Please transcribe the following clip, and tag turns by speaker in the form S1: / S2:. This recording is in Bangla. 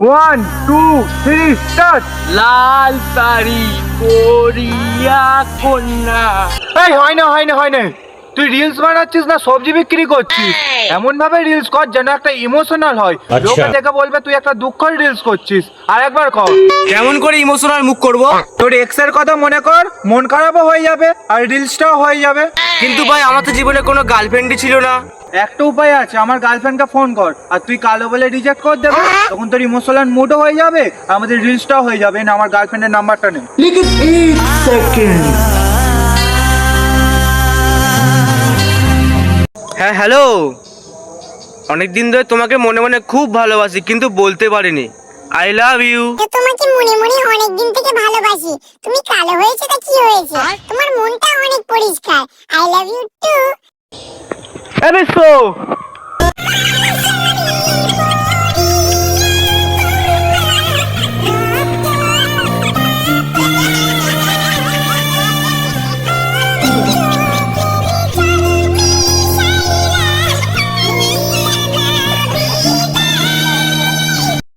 S1: 1 2 3 স্টার্ট।
S2: লাল শাড়ি পরিয়া কন্যা।
S1: এই হয় না, তুই রিলস বানাচ্ছিস না সবজি বিক্রি করছিস? এমন ভাবে রিলস কর যেন একটা ইমোশনাল হয়, লোকে দেখে বলবে তুই একটা দুঃখের রিলস করছিস। আর একবার কর।
S2: কেমন করে ইমোশনাল মুখ করব?
S1: তোর এক্স এর কথা মনে কর, মন খারাপও হয়ে যাবে আর রিলসটাও হয়ে যাবে।
S2: কিন্তু ভাই আমার তো জীবনে কোনো গার্লফ্রেন্ডই ছিল না।
S1: একটা উপায় আছে, আমার গার্লফ্রেন্ডকে ফোন কর আর তুই কালো বলে রিজেক্ট করে দেবে, তখন তোর ইমোশনাল মুডও হয়ে যাবে আর আমাদের রিলসটাও হয়ে যাবে। না, আমার গার্লফ্রেন্ডের নাম্বারটা নে।
S2: হ্যাঁ হ্যালো, অনেকদিন ধরে তোমাকে মনে মনে খুব ভালোবাসি কিন্তু বলতে পারিনি। I love you.
S3: তো তোমাকে মনে মনে অনেক দিন থেকে ভালোবাসি। তুমি কালো হয়েছে তা কি হয়েছে? তোমার মনটা অনেক পরিষ্কার। I love you too.
S1: আরে